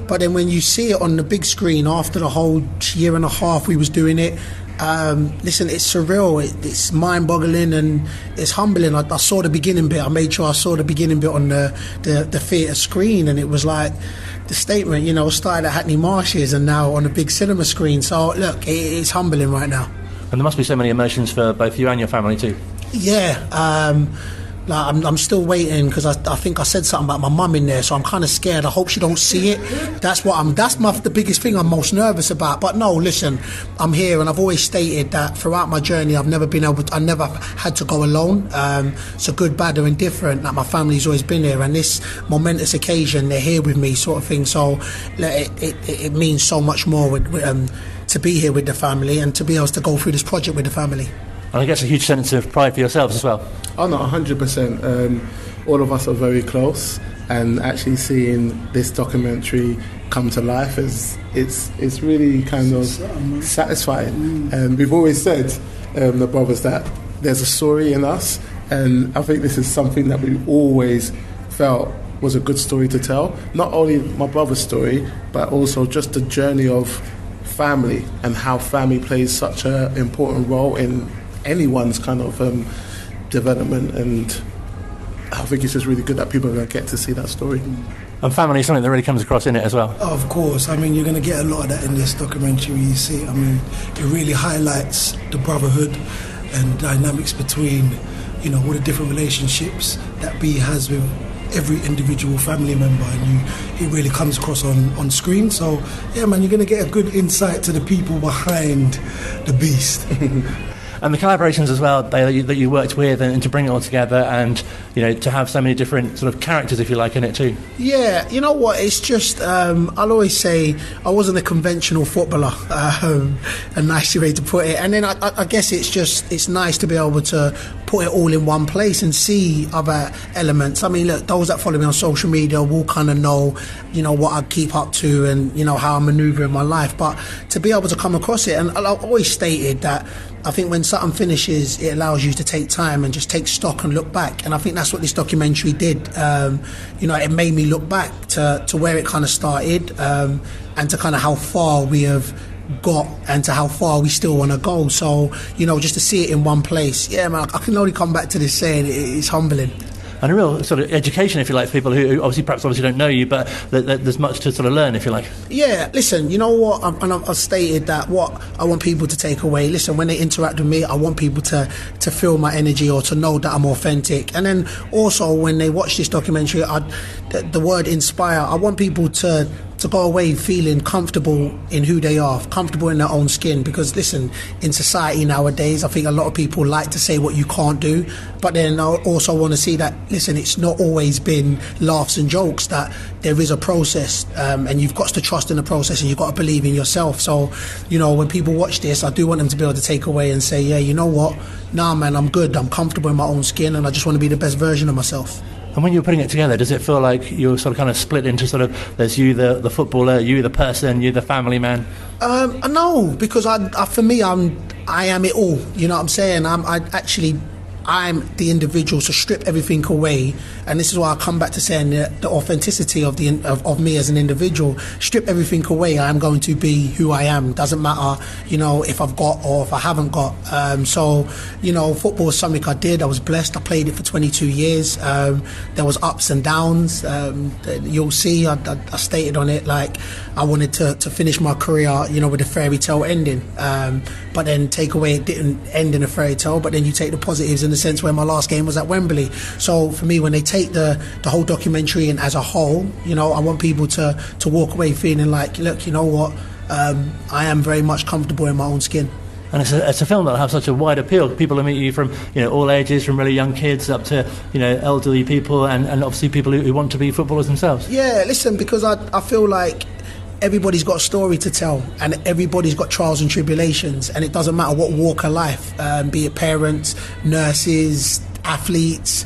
but then when you see it on the big screen after the whole year and a half we was doing it, listen, it's surreal, it's mind-boggling, and it's humbling. I saw the beginning bit. I made sure I saw the beginning bit on the theatre screen, and it was like the statement, started at Hackney Marshes and now on a big cinema screen. So look, it's humbling right now. And there must be so many emotions for both you and your family too. Yeah, I'm still waiting because I think I said something about my mum in there, so I'm kind of scared. I hope she don't see it. That's the biggest thing I'm most nervous about. But no, listen, I'm here, and I've always stated that throughout my journey, I never had to go alone. So good, bad, or indifferent, like my family's always been here, and this momentous occasion, they're here with me, sort of thing. So it means so much more to be here with the family and to be able to go through this project with the family. And I guess a huge sense of pride for yourselves as well. Oh no, 100%. All of us are very close, and actually seeing this documentary come to life it's really kind of satisfying. And we've always said, the brothers, that there's a story in us, and I think this is something that we always felt was a good story to tell. Not only my brother's story, but also just the journey of family and how family plays such an important role in anyone's kind of development, and I think it's just really good that people are going to get to see that story. And family is something that really comes across in it as well. Of course, I mean, you're going to get a lot of that in this documentary. You see, I mean, it really highlights the brotherhood and dynamics between, all the different relationships that B has with every individual family member, and it really comes across on screen. So yeah, man, you're going to get a good insight to the people behind the Beast. And the collaborations as well that you worked with, and to bring it all together, and to have so many different sort of characters, if you like, in it too. Yeah, you know what? It's just I'll always say I wasn't a conventional footballer. A nice way to put it. And then I guess it's nice to be able to put it all in one place and see other elements. I mean, look, those that follow me on social media will kind of know, what I keep up to and how I manoeuvre in my life. But to be able to come across it, and I've always stated that I think when something finishes, it allows you to take time and just take stock and look back. And I think that's what this documentary did. It made me look back to where it kind of started, and to kind of how far we have got and to how far we still want to go. So, just to see it in one place, yeah, man, I can only come back to this saying it's humbling. And a real sort of education, if you like, for people who obviously don't know you, but there's much to sort of learn, if you like. Yeah, listen, you know what, and I've stated that what I want people to take away, listen, when they interact with me, I want people to feel my energy or to know that I'm authentic. And then also when they watch this documentary, the word inspire, I want people to go away feeling comfortable in who they are, comfortable in their own skin. Because listen, in society nowadays, I think a lot of people like to say what you can't do, but then I also want to see that, listen, it's not always been laughs and jokes, that there is a process, and you've got to trust in the process, and you've got to believe in yourself. So, when people watch this, I do want them to be able to take away and say, yeah, you know what, nah man, I'm good, I'm comfortable in my own skin, and I just want to be the best version of myself. And when you're putting it together, does it feel like you're sort of kind of split into sort of, there's you the footballer, you the person, you the family man? No, because for me, I am it all. You know what I'm saying? I'm the individual, so strip everything away. And this is why I come back to saying the authenticity of me as an individual. Strip everything away, I'm going to be who I am. Doesn't matter, if I've got or if I haven't got. Football was something I did. I was blessed. I played it for 22 years. There was ups and downs. You'll see, I stated on it, like, I wanted to finish my career, with a fairy tale ending. But then take away, it didn't end in a fairy tale, but then you take the positives in the sense where my last game was at Wembley. So for me, when they take the whole documentary and as a whole, I want people to walk away feeling like, look, you know what, I am very much comfortable in my own skin. And it's a film that'll have such a wide appeal. People will meet you from all ages, from really young kids up to elderly people, and obviously people who want to be footballers themselves. Yeah, listen, because I feel like everybody's got a story to tell, and everybody's got trials and tribulations, and it doesn't matter what walk of life, be it parents, nurses, athletes,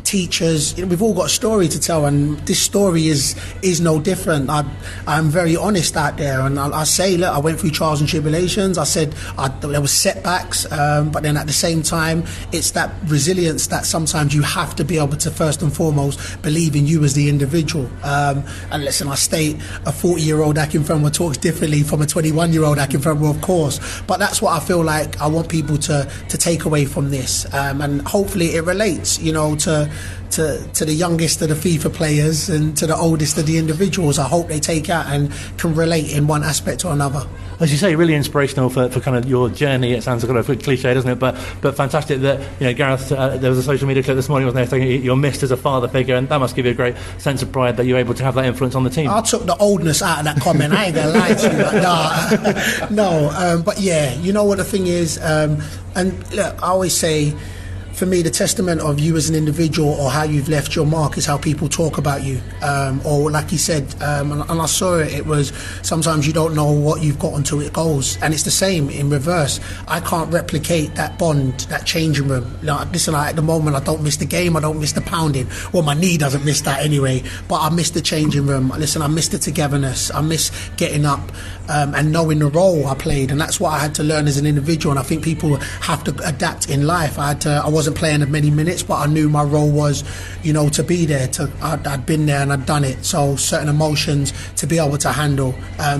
teachers. We've all got a story to tell, and this story is no different. I'm very honest out there, and I say, look, I went through trials and tribulations. I said there were setbacks, but then at the same time, it's that resilience that sometimes you have to be able to first and foremost believe in you as the individual. And listen, I state a 40-year-old Akinfenwa talks differently from a 21-year-old Akinfenwa, of course, but that's what I feel like I want people to take away from this, and hopefully it relates, to the youngest of the FIFA players and to the oldest of the individuals. I hope they take out and can relate in one aspect or another. As you say, really inspirational for kind of your journey. It sounds kind of a cliche, doesn't it? But fantastic that, Gareth, there was a social media clip this morning, wasn't there, saying you're missed as a father figure, and that must give you a great sense of pride that you're able to have that influence on the team. I took the oldness out of that comment. I ain't gonna lie to you. No, but yeah, you know what the thing is, and look, I always say, for me, the testament of you as an individual or how you've left your mark is how people talk about you. Or like he said, and I saw it was sometimes you don't know what you've got until it goes. And it's the same in reverse. I can't replicate that bond, that changing room. Listen, at the moment, I don't miss the game, I don't miss the pounding. Well, my knee doesn't miss that anyway, but I miss the changing room. Listen, I miss the togetherness. I miss getting up and knowing the role I played. And that's what I had to learn as an individual. And I think people have to adapt in life. I wasn't playing as many minutes, but I knew my role was, to be there. I'd been there and I'd done it. So certain emotions to be able to handle.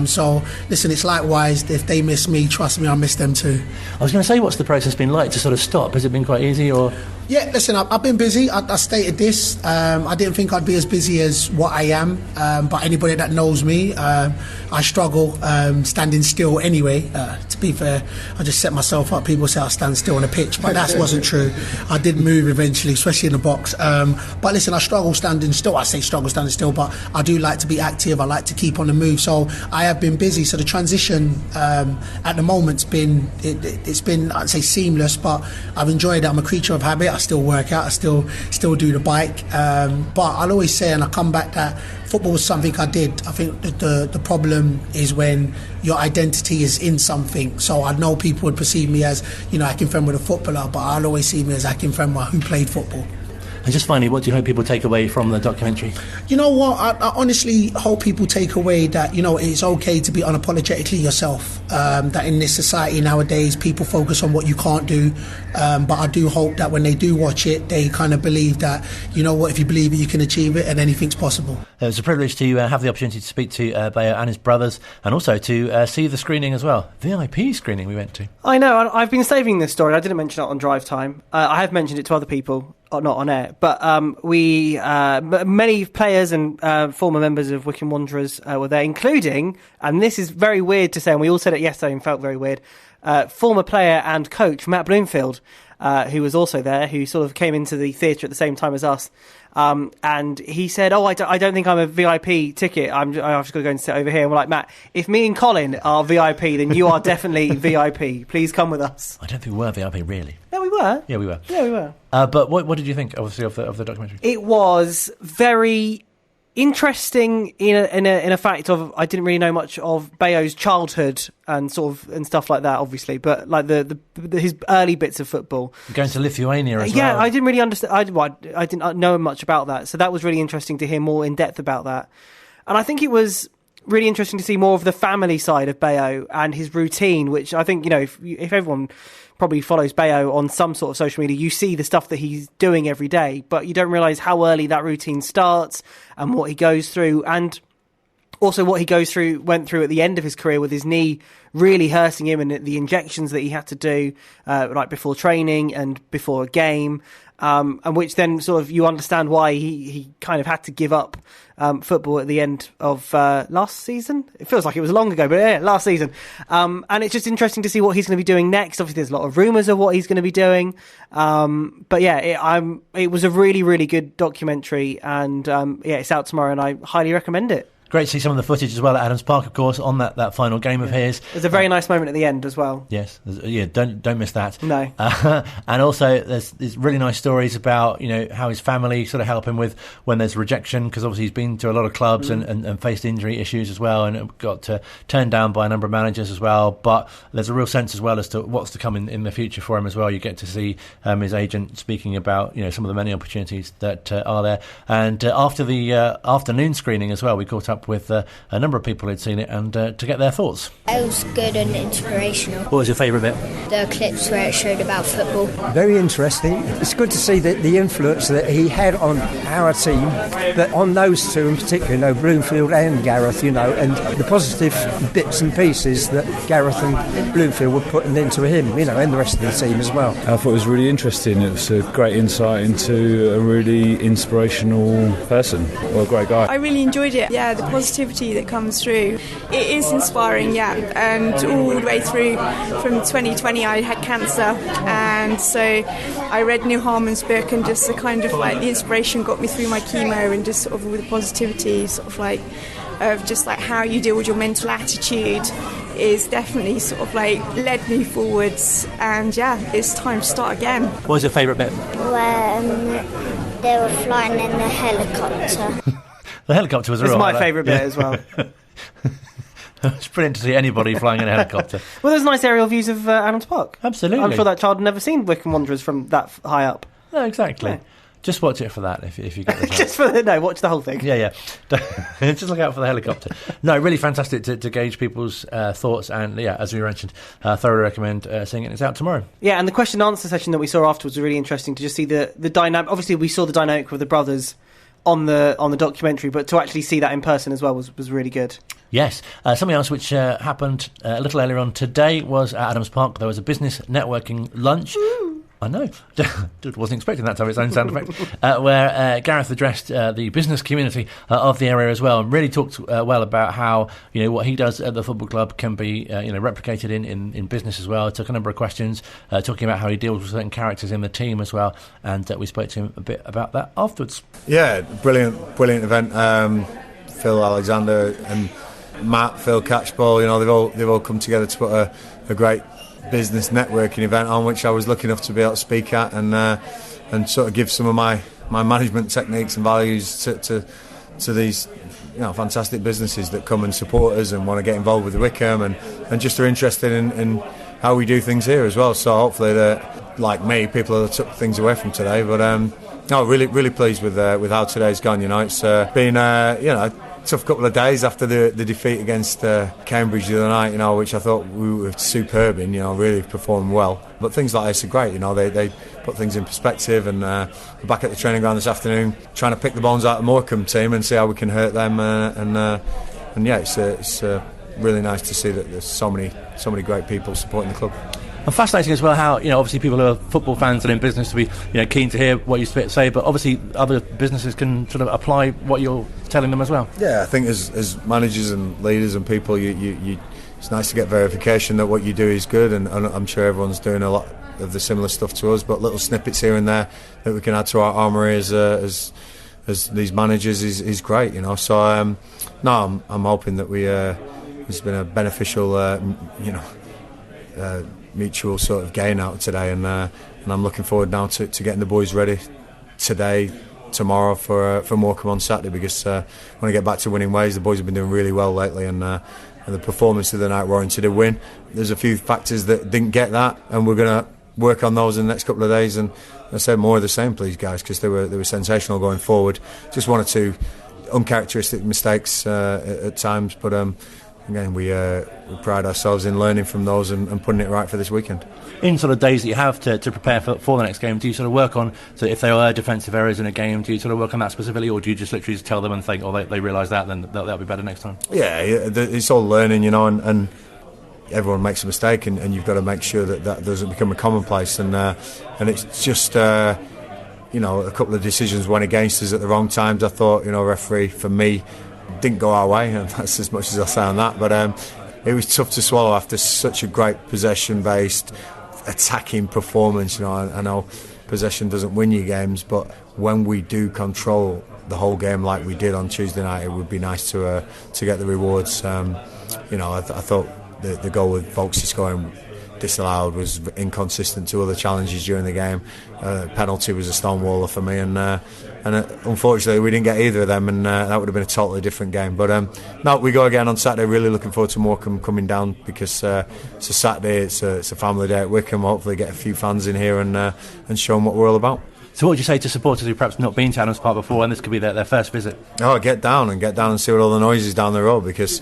So listen, it's likewise. If they miss me, trust me, I miss them too. I was going to say, what's the process been like to sort of stop? Has it been quite easy, or? Yeah, listen, I've been busy. I stated this. I didn't think I'd be as busy as what I am. But anybody that knows me, I struggle standing still anyway. To be fair, I just set myself up. People say I stand still on a pitch, but that wasn't true. I did move eventually, especially in the box. But listen, I struggle standing still. I say struggle standing still, but I do like to be active. I like to keep on the move. So I have been busy. So the transition at the moment's been, it's been, I'd say, seamless, but I've enjoyed it. I'm a creature of habit. I still work out. I still do the bike. But I'll always say, and I come back, that football was something I did. I think that the problem is when your identity is in something. So I know people would perceive me as, Akinfenwa the footballer, but I'll always see me as Akinfenwa who played football. And just finally, what do you hope people take away from the documentary? You know what? I honestly hope people take away that, it's okay to be unapologetically yourself. That in this society nowadays, people focus on what you can't do. But I do hope that when they do watch it, they kind of believe that, if you believe it, you can achieve it and anything's possible. It was a privilege to have the opportunity to speak to Bayo and his brothers, and also to see the screening as well. VIP screening we went to. I know, I've been saving this story. I didn't mention it on drive time. I have mentioned it to other people, not on air, but many players and former members of Wycombe Wanderers were there, including, and this is very weird to say, and we all said it yesterday and felt very weird, former player and coach Matt Bloomfield, who was also there, who sort of came into the theatre at the same time as us. And he said, I don't think I'm a VIP ticket. I've just got to go and sit over here. And we're like, Matt, if me and Colin are VIP, then you are definitely VIP. Please come with us. I don't think we were VIP, really. No, we were. Yeah, we were. Yeah, we were. But what did you think, obviously, of the documentary? It was very interesting in a fact of, I didn't really know much of Bayo's childhood and stuff like that, obviously, but like his early bits of football. Going to Lithuania as well. Yeah, I didn't really understand. I didn't know much about that, so that was really interesting to hear more in depth about that. And I think it was really interesting to see more of the family side of Bayo and his routine, which I think, if everyone probably follows Bayo on some sort of social media, you see the stuff that he's doing every day, but you don't realise how early that routine starts and what he goes through, and also what he went through at the end of his career with his knee really hurting him, and the injections that he had to do like before training and before a game, and which then sort of you understand why he kind of had to give up football at the end of last season. It feels like it was long ago, but yeah, last season. And it's just interesting to see what he's going to be doing next. Obviously, there's a lot of rumours of what he's going to be doing. But yeah, it was a really, really good documentary, and yeah, it's out tomorrow, and I highly recommend it. Great to see some of the footage as well at Adams Park, of course, on that final game of his. There's a very nice moment at the end as well. Yes, yeah, don't miss that. No. And also, there's really nice stories about how his family sort of help him with when there's rejection, because obviously he's been to a lot of clubs and faced injury issues as well, and got turned down by a number of managers as well. But there's a real sense as well as to what's to come in the future for him as well. You get to see his agent speaking about some of the many opportunities that are there. And after the afternoon screening as well, we caught up with a number of people who'd seen it, and to get their thoughts. It was good and inspirational. What was your favourite bit? The clips where it showed about football. Very interesting. It's good to see the influence that he had on our team, but on those two in particular, Bloomfield and Gareth, and the positive bits and pieces that Gareth and Bloomfield were putting into him, and the rest of the team as well. I thought it was really interesting. It was a great insight into a really inspirational person, or a great guy. I really enjoyed it. Yeah, the positivity that comes through. It is inspiring, yeah. And all the way through from 2020, I had cancer, and so I read Neil Harmon's book, and just the kind of the inspiration got me through my chemo, and just sort of all the positivity, of just how you deal with your mental attitude is definitely led me forwards, and yeah, it's time to start again. What was your favourite bit? When they were flying in the helicopter. The helicopter was my favourite bit as well. It's brilliant to see anybody flying in a helicopter. Well, there's nice aerial views of Adams Park. Absolutely. I'm sure that child had never seen Wycombe Wanderers from that high up. No, exactly. Yeah. Just watch it for that if you get the chance. Watch the whole thing. Yeah. Just look out for the helicopter. No, really fantastic to gauge people's thoughts, and yeah, as we mentioned, thoroughly recommend seeing it. It's out tomorrow. Yeah, and the question and answer session that we saw afterwards was really interesting to just see the dynamic. Obviously, we saw the dynamic with the brothers on the documentary, but to actually see that in person as well was really good. Yes. Something else which happened a little earlier on today was at Adams Park. There was a business networking lunch. I know. Wasn't expecting that to have its own sound effect. Where Gareth addressed the business community of the area as well, and really talked well about how what he does at the football club can be replicated in business as well. Took a number of questions, talking about how he deals with certain characters in the team as well, and we spoke to him a bit about that afterwards. Yeah, brilliant event. Phil Alexander and Matt, Phil Catchpole, they've all come together to put a great business networking event on, which I was lucky enough to be able to speak at, and sort of give some of my management techniques and values to these fantastic businesses that come and support us and want to get involved with the Wycombe, and just are interested in how we do things here as well. So hopefully that, like me, people have took things away from today, but really pleased with how today's gone. It's been tough couple of days after the defeat against Cambridge the other night, which I thought we were superb in, really performed well. But things like this are great, they put things in perspective, and we're back at the training ground this afternoon trying to pick the bones out of the Morecambe team and see how we can hurt them, and yeah, it's really nice to see that there's so many great people supporting the club. And fascinating as well how, obviously people who are football fans and in business to be, keen to hear what you say, but obviously other businesses can sort of apply what you're telling them as well. Yeah, I think as managers and leaders and people, it's nice to get verification that what you do is good, and I'm sure everyone's doing a lot of the similar stuff to us, but little snippets here and there that we can add to our armoury as these managers is great, So, I'm hoping that it's been a beneficial, mutual sort of gain out today, and I'm looking forward now to getting the boys ready today, tomorrow for Morecambe on Saturday, because when I get back to winning ways, the boys have been doing really well lately, and the performance of the night warranted a win. There's a few factors that didn't get that, and we're going to work on those in the next couple of days, and I said more of the same, please guys, because they were sensational going forward. Just one or two uncharacteristic mistakes at times, but again, we pride ourselves in learning from those and putting it right for this weekend. In sort of days that you have to prepare for the next game, do you sort of work on, so if there are defensive errors in a game, do you sort of work on that specifically, or do you just literally just tell them and think, oh, they realise that, then that'll be better next time? Yeah, it's all learning, and everyone makes a mistake, and you've got to make sure that doesn't become a commonplace, and it's just a couple of decisions went against us at the wrong times. I thought, referee for me didn't go our way, and that's as much as I'll say on that, but it was tough to swallow after such a great possession-based attacking performance. I know possession doesn't win you games, but when we do control the whole game like we did on Tuesday night, it would be nice to get the rewards. I thought the goal with Volksy scoring disallowed was inconsistent to other challenges during the game. Penalty was a stonewaller for me, and unfortunately we didn't get either of them, and that would have been a totally different game. But no, we go again on Saturday. Really looking forward to Morecambe coming down, because it's a Saturday, it's a family day at Wycombe. Hopefully get a few fans in here and show them what we're all about. So what would you say to supporters who perhaps not been to Adams Park before, and this could be their first visit? Oh, get down and see what all the noise is down the road, because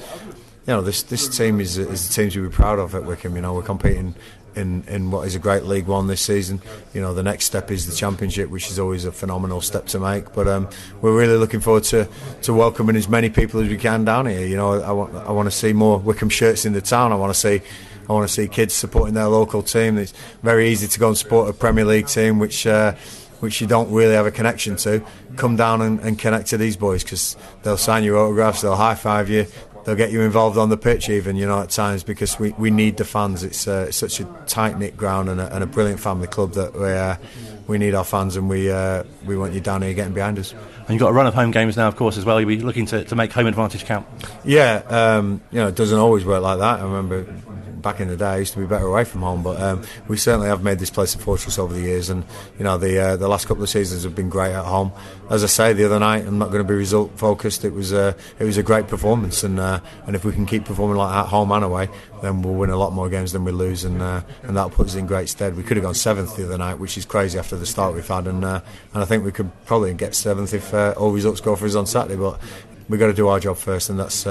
this team is the team to be proud of at Wycombe. We're competing in what is a great League One this season. The next step is the Championship, which is always a phenomenal step to make. But we're really looking forward to welcoming as many people as we can down here. I want to see more Wycombe shirts in the town. I want to see kids supporting their local team. It's very easy to go and support a Premier League team, which you don't really have a connection to. Come down and connect to these boys, because they'll sign your autographs, they'll high five you. They'll get you involved on the pitch even, at times, because we need the fans. It's such a tight-knit ground and a brilliant family club that we need our fans, and we want you down here getting behind us. And you've got a run of home games now, of course, as well. You'll be looking to make home advantage count. Yeah, it doesn't always work like that. I remember back in the day I used to be better away from home, but we certainly have made this place a fortress over the years, and the last couple of seasons have been great at home. As I say, the other night, I'm not going to be result focused. It was a great performance, and if we can keep performing like that home and away, then we'll win a lot more games than we lose, and that'll put us in great stead. We could have gone 7th the other night, which is crazy after the start we've had, and I think we could probably get 7th if all results go for us on Saturday, but we've got to do our job first, and that's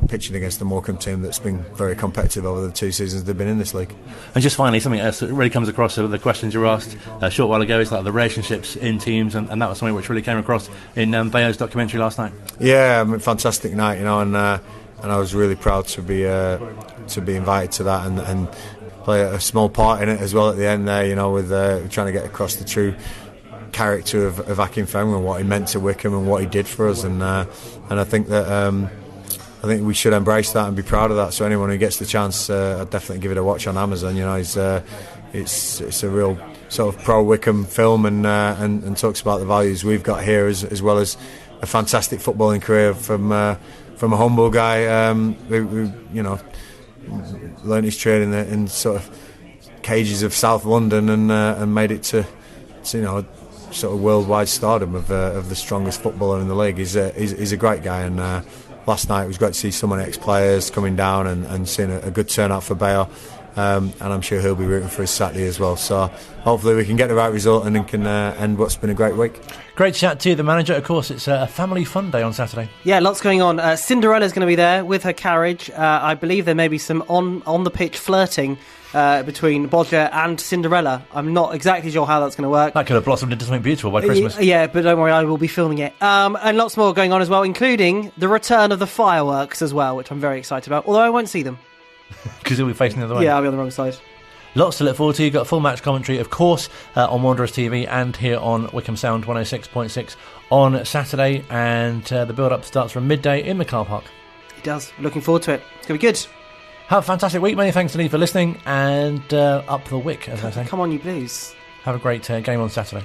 pitching against the Morecambe team that's been very competitive over the 2 seasons they've been in this league. And just finally, something else that really comes across the questions you were asked a short while ago is like the relationships in teams, and that was something which really came across in Bayo's documentary last night. Yeah, fantastic night, and I was really proud to be invited to that and play a small part in it as well at the end there, with trying to get across the true character of Akinfenwa and what he meant to Wycombe and what he did for us, and I think that I think we should embrace that and be proud of that. So anyone who gets the chance, I'd definitely give it a watch on Amazon. It's a real sort of pro Wycombe film, and talks about the values we've got here, as well as a fantastic footballing career from a humble guy who learned his trade in sort of cages of South London and made it to sort of worldwide stardom of the strongest footballer in the league. He's a great guy, and last night it was great to see so many ex-players coming down and seeing a good turnout for Bayo, and I'm sure he'll be rooting for his Saturday as well. So hopefully we can get the right result and can end what's been a great week. Great chat to the manager. Of course, it's a family fun day on Saturday. Yeah, lots going on. Cinderella's going to be there with her carriage. I believe there may be some on the pitch flirting between Bodger and Cinderella. I'm not exactly sure how that's going to work. That could have blossomed into something beautiful by Christmas. Yeah, but don't worry, I will be filming it. And lots more going on as well, including the return of the fireworks as well, which I'm very excited about, although I won't see them. Because you'll be facing the other way. Yeah, I'll be on the wrong side. Lots to look forward to. You've got full match commentary, of course, on Wanderers TV and here on Wycombe Sound 106.6 on Saturday, and the build-up starts from midday in the car park. It does. Looking forward to it. It's going to be good. Have a fantastic week. Many thanks indeed for listening, and up the Wick, as I say. Come on, you Blues. Have a great game on Saturday.